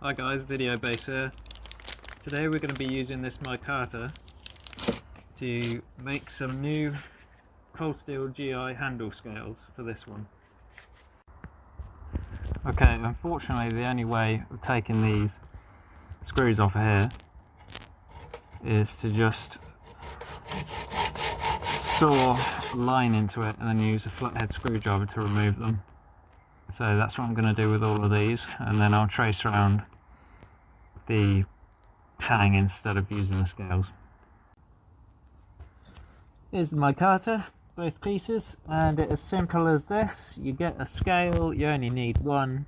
Hi guys, Video Base here. Today we're going to be using this micarta to make some new cold steel GI handle scales for this one. Okay, unfortunately the only way of taking these screws off here is to just saw a line into it and then use a flathead screwdriver to remove them. So that's what I'm going to do with all of these, and then I'll trace around the tang instead of using the scales. Here's the micarta, both pieces, and it's as simple as this. You get a scale, you only need one.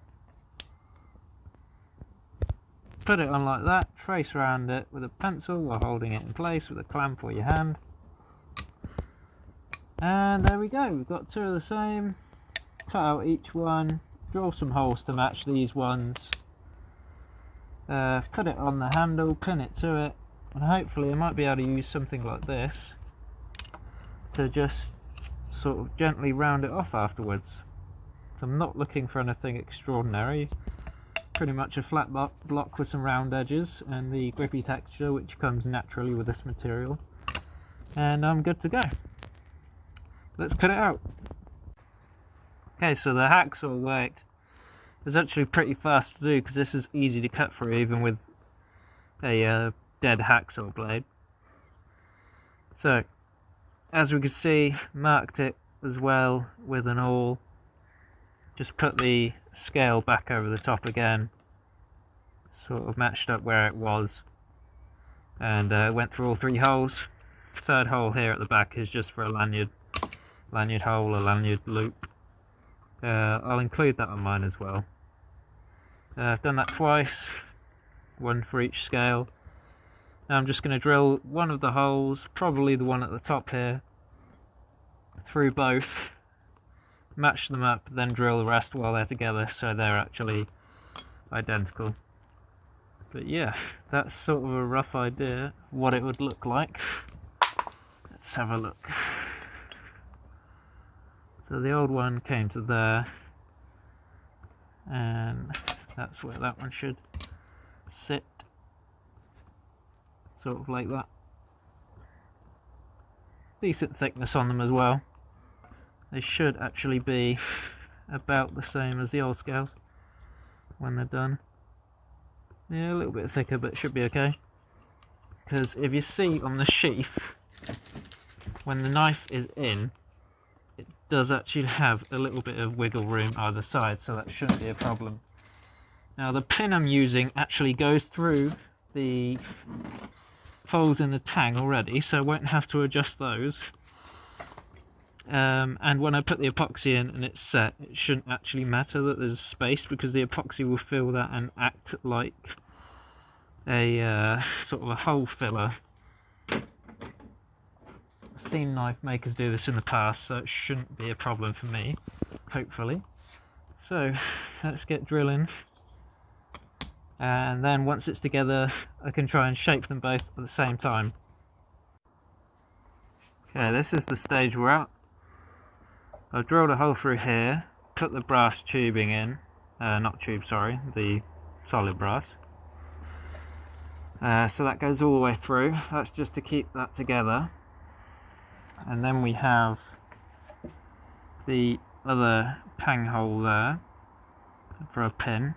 Put it on like that, trace around it with a pencil while holding it in place with a clamp or your hand. And there we go, we've got two of the same. Cut out each one, drill some holes to match these ones, put it on the handle, pin it to it, and hopefully I might be able to use something like this to just sort of gently round it off afterwards. So I'm not looking for anything extraordinary, pretty much a flat block with some round edges and the grippy texture which comes naturally with this material, and I'm good to go. Let's cut it out. Okay, so the hacksaw worked. It's actually pretty fast to do because this is easy to cut through even with a dead hacksaw blade. So, as we can see, marked it as well with an awl. Just put the scale back over the top again, sort of matched up where it was, and went through all three holes. Third hole here at the back is just for a lanyard hole, a lanyard loop. I'll include that on mine as well. I've done that twice, one for each scale. Now I'm just going to drill one of the holes, probably the one at the top here, through both, match them up, then drill the rest while they're together so they're actually identical. But yeah, that's sort of a rough idea of what it would look like. Let's have a look. So the old one came to there, and that's where that one should sit, sort of like that. Decent thickness on them as well. They should actually be about the same as the old scales when they're done. Yeah, a little bit thicker, but it should be okay. Because if you see on the sheath, when the knife is in, it does actually have a little bit of wiggle room either side, so that shouldn't be a problem. Now the pin I'm using actually goes through the holes in the tang already, so I won't have to adjust those. And when I put the epoxy in and it's set, it shouldn't actually matter that there's space, because the epoxy will fill that and act like a sort of a hole filler. I've seen knife makers do this in the past, so it shouldn't be a problem for me, hopefully. So let's get drilling, and then once it's together I can try and shape them both at the same time. Okay, this is the stage we're at. I've drilled a hole through here, put the brass tubing in, not tube, sorry, the solid brass. So that goes all the way through. That's just to keep that together. And then we have the other tang hole there for a pin.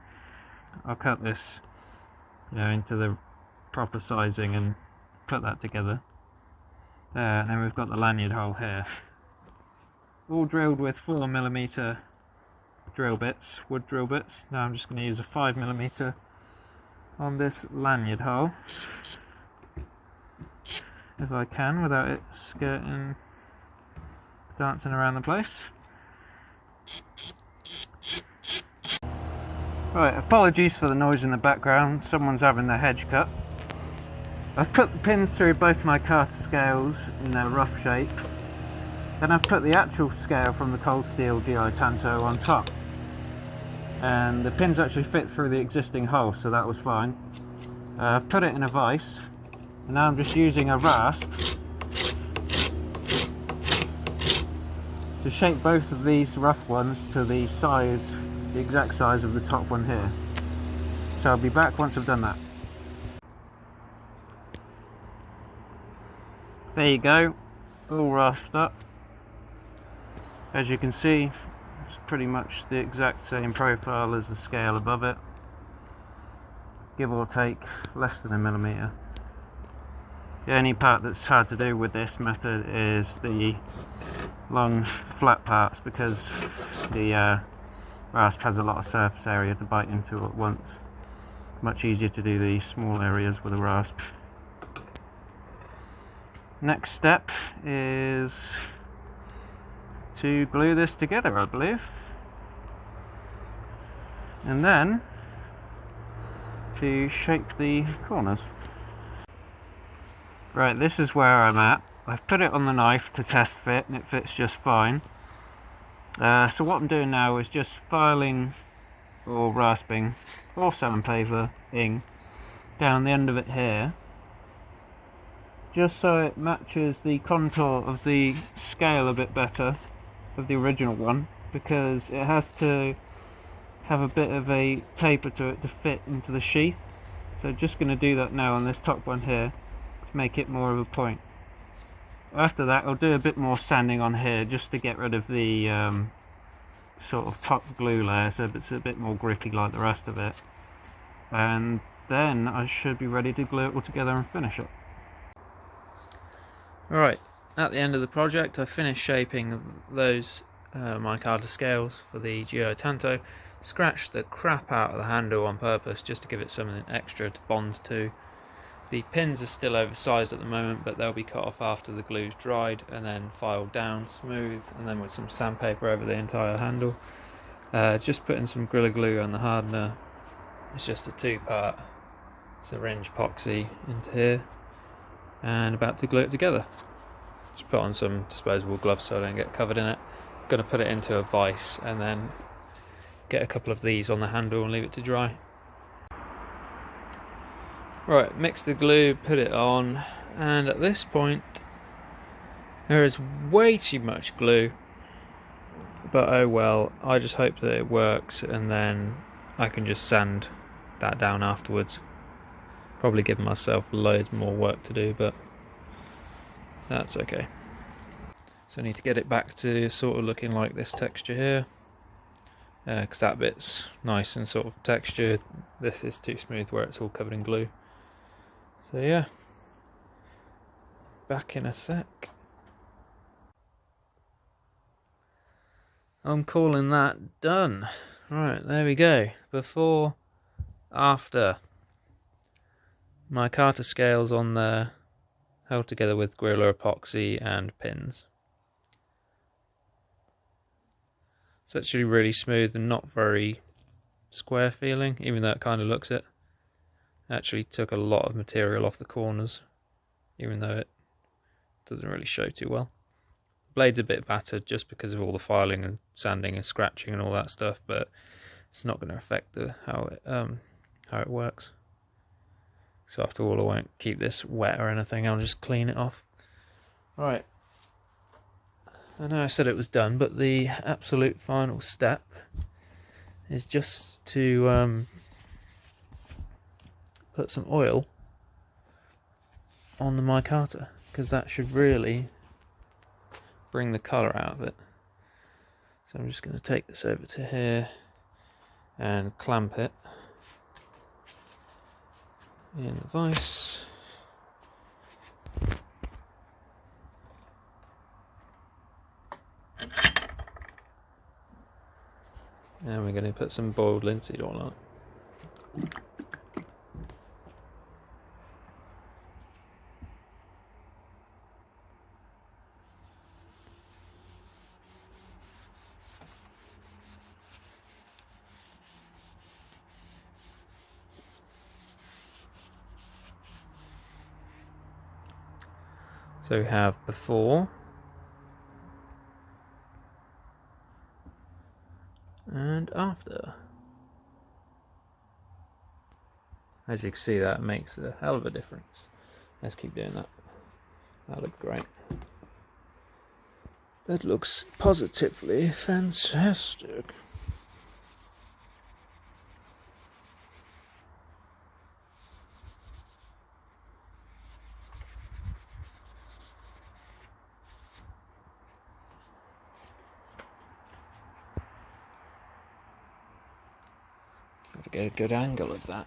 I'll cut this, into the proper sizing and put that together. And then we've got the lanyard hole here. All drilled with 4mm drill bits, wood drill bits. Now I'm just going to use a 5mm on this lanyard hole, if I can, without it skirting, dancing around the place. Right, apologies for the noise in the background, someone's having their hedge cut. I've put the pins through both micarta scales in their rough shape, then I've put the actual scale from the cold steel GI Tanto on top. And the pins actually fit through the existing hole, so that was fine. I've put it in a vise, and now I'm just using a rasp to shape both of these rough ones to the size, the exact size of the top one here. So I'll be back once I've done that. There you go, all rasped up. As you can see, it's pretty much the exact same profile as the scale above it, give or take less than a millimetre. The only part that's hard to do with this method is the long flat parts, because the rasp has a lot of surface area to bite into at once. Much easier to do the small areas with a rasp. Next step is to glue this together, I believe, and then to shape the corners. Right, this is where I'm at. I've put it on the knife to test fit, and it fits just fine. So what I'm doing now is just filing or rasping or sandpaper-ing down the end of it here, just so it matches the contour of the scale a bit better of the original one, because it has to have a bit of a taper to it to fit into the sheath. So just going to do that now on this top one here to make it more of a point. After that I'll do a bit more sanding on here just to get rid of the sort of top glue layer, so it's a bit more grippy like the rest of it, and then I should be ready to glue it all together and finish it. Right, at the end of the project I finished shaping those micarta scales for the Tanto. Scratched the crap out of the handle on purpose just to give it something extra to bond to. The pins are still oversized at the moment, but they'll be cut off after the glue's dried and then filed down smooth, and then with some sandpaper over the entire handle. Just putting some Gorilla Glue on the hardener. It's just a 2-part syringe epoxy into here, and about to glue it together. Just put on some disposable gloves so I don't get covered in it. Going to put it into a vise and then get a couple of these on the handle and leave it to dry. Right, mix the glue, put it on, and at this point there is way too much glue, but oh well. I just hope that it works, and then I can just sand that down afterwards. Probably give myself loads more work to do, but that's okay. So I need to get it back to sort of looking like this texture here, because that bit's nice and sort of textured. This is too smooth where it's all covered in glue. So yeah, back in a sec. I'm calling that done. Right, there we go. Before, after. Micarta scales on there, held together with Gorilla epoxy and pins. It's actually really smooth and not very square feeling, even though it kind of looks it. Actually took a lot of material off the corners, even though it doesn't really show too well. Blade's a bit battered just because of all the filing and sanding and scratching and all that stuff, but it's not going to affect how it works. So after all, I won't keep this wet or anything, I'll just clean it off. Right, I know I said it was done, but the absolute final step is just to put some oil on the micarta, because that should really bring the colour out of it. So I'm just going to take this over to here and clamp it in the vise. And we're going to put some boiled linseed oil on it. So we have before and after. As you can see, that makes a hell of a difference. Let's keep doing that. That looks great. That looks positively fantastic. Gotta get a good angle of that.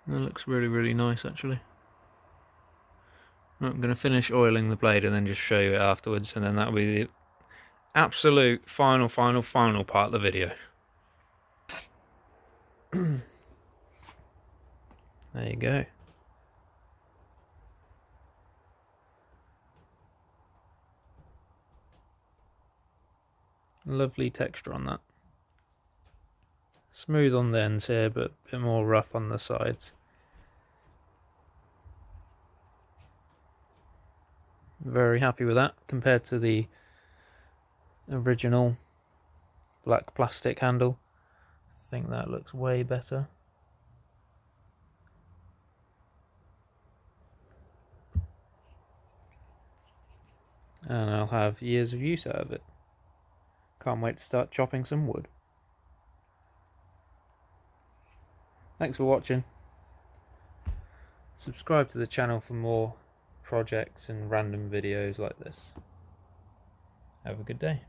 That looks really, really nice actually. I'm going to finish oiling the blade and then just show you it afterwards, and then that'll be the absolute final part of the video. There you go. Lovely texture on that. Smooth on the ends here, but a bit more rough on the sides. Very happy with that compared to the original black plastic handle. I think that looks way better. And I'll have years of use out of it. Can't wait to start chopping some wood. Thanks for watching. Subscribe to the channel for more projects and random videos like this. Have a good day.